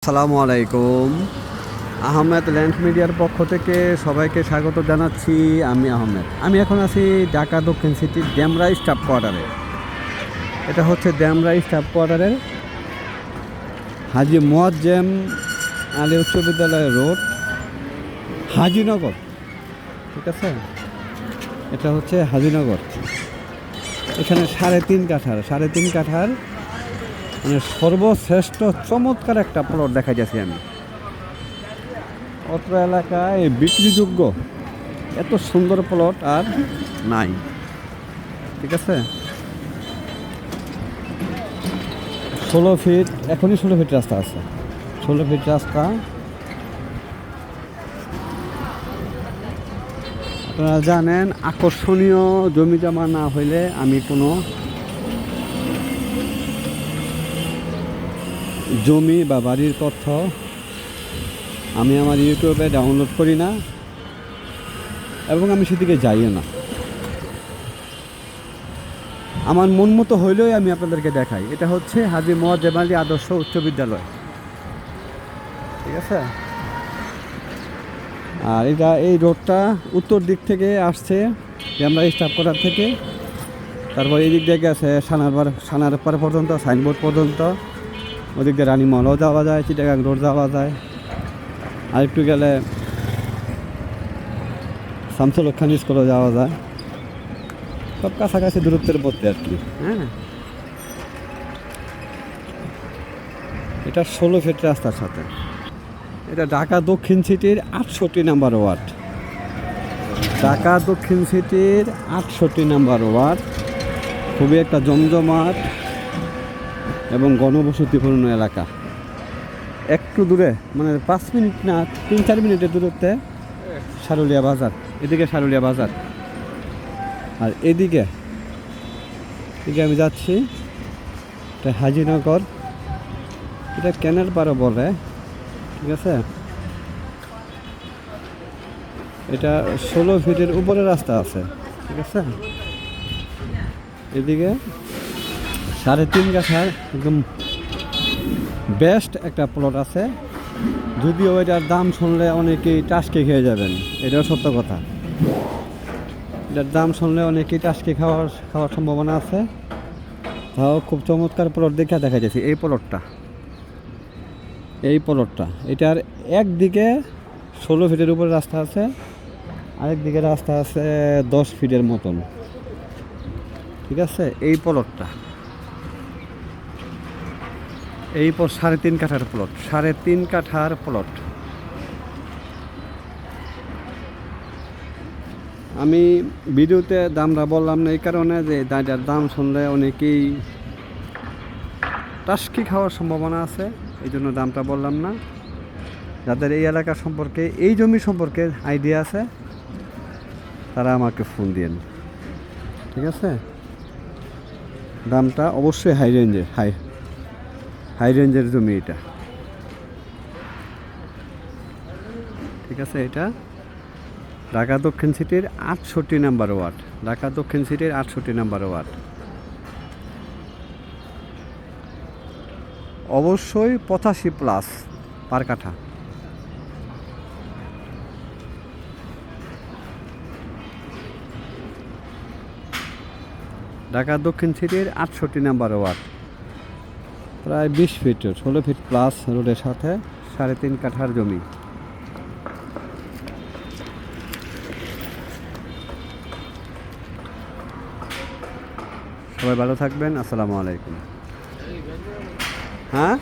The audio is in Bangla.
আসসালামু আলাইকুম। আহমেদ ল্যান্ড মিডিয়ার পক্ষ থেকে সবাইকে স্বাগত জানাচ্ছি। আমি আহমেদ। আমি এখন আছি ঢাকা দক্ষিণ সিটির ডেমরা স্টাফ কোয়ার্টারে। এটা হচ্ছে ডেমরা স্টাফ কোয়ার্টারের হাজী মোয়াজ্জেম আলী উচ্চ বিদ্যালয় রোড, হাজিনগর। ঠিক আছে, এটা হচ্ছে হাজিনগর। এখানে 3.5 কাঠার মানে সর্বশ্রেষ্ঠ চমৎকার একটা প্লট দেখা যাচ্ছে। আমি অত্র এলাকায় বিক্রিযোগ্য এত সুন্দর প্লট আর নাই। ঠিক আছে, 16 ফিট, এখনই 16 ফিট রাস্তা আছে। 16 ফিট রাস্তা। আপনারা জানেন, আকর্ষণীয় জমি জমা না হইলে আমি কোনো জমি বা বাড়ির তথ্য আমি আমার ইউটিউবে ডাউনলোড করি না, এবং আমি সেদিকে যাইও না। আমার মন মতো হইলেই আমি আপনাদেরকে দেখাই। এটা হচ্ছে হাজী মোয়াজ্জেম আলী আদর্শ উচ্চ বিদ্যালয়। ঠিক আছে, আর এই রোডটা উত্তর দিক থেকে আসছে আমরা স্টাফ কোয়ার্টার থেকে। তারপর এই দিক দিয়ে গেছে সানারপাড় পর্যন্ত, সাইনবোর্ড পর্যন্ত। ওদিক দিয়ে রানী মলও যাওয়া যায়, চিটাগাং রোড যাওয়া যায়। আর একটু গেলে শামসুল হক খান স্কুলে যাওয়া যায়। সব কাছাকাছি দূরত্বের মধ্যে আর কি। হ্যাঁ, এটা 16 ফিট রাস্তার সাথে। এটা ঢাকা দক্ষিণ সিটির 68 নাম্বার ওয়ার্ড। ঢাকা দক্ষিণ সিটির 68 নাম্বার ওয়ার্ড। খুবই একটা জমজমাট এবং ঘনবসতিপূর্ণ এলাকা। একটু দূরে, মানে 5 মিনিট না 3-4 মিনিটের দূরত্বে সারুলিয়া বাজার। এদিকে সারুলিয়া বাজার, আর এদিকে আমি যাচ্ছি এটা হাজিনগর। এটা ক্যানেল পাড়া বলে। ঠিক আছে, এটা 16 ফিটের উপরে রাস্তা আছে। ঠিক আছে, এদিকে 3.5 কাঠার একদম বেস্ট একটা প্লট আছে। যদিও এটার দাম শুনলে অনেকেই টাসকে খেয়ে যাবেন, এটাও সত্য কথা। এটার দাম শুনলে অনেকেই টাসকে খাওয়ার সম্ভাবনা আছে। তাও খুব চমৎকার প্লট দেখা যাচ্ছে। এই প্লটটা এটার একদিকে 16 ফিটের উপরে রাস্তা আছে, আরেকদিকে রাস্তা আছে 10 ফিটের মতন। ঠিক আছে, এই প্লটটা 3.5 কাঠার প্লট। 3.5 কাঠার প্লট। আমি ভিডিওতে দামটা বললাম না এই কারণে যে এটার দাম শুনলে অনেকেই টাস্কি খাওয়ার সম্ভাবনা আছে, এই জন্য দামটা বললাম না। যাদের এই এলাকা সম্পর্কে, এই জমি সম্পর্কে আইডিয়া আছে, তারা আমাকে ফোন দিন। ঠিক আছে, দামটা অবশ্যই হাই রেঞ্জের জমি এটা। ঠিক আছে, এটা ঢাকা দক্ষিণ সিটির 68 নাম্বার ওয়ার্ড। ঢাকা দক্ষিণ সিটির 68 নাম্বার ওয়ার্ড। অবশ্যই 85+ পার কাঠা। ঢাকা দক্ষিণ সিটির 68 নাম্বার ওয়ার্ড। প্রায় 20 ফিট, 16 ফিট প্লাস রোডের সাথে 3.5 কাঠার জমি। সবাই ভালো থাকবেন। আসসালামু আলাইকুম। হ্যাঁ।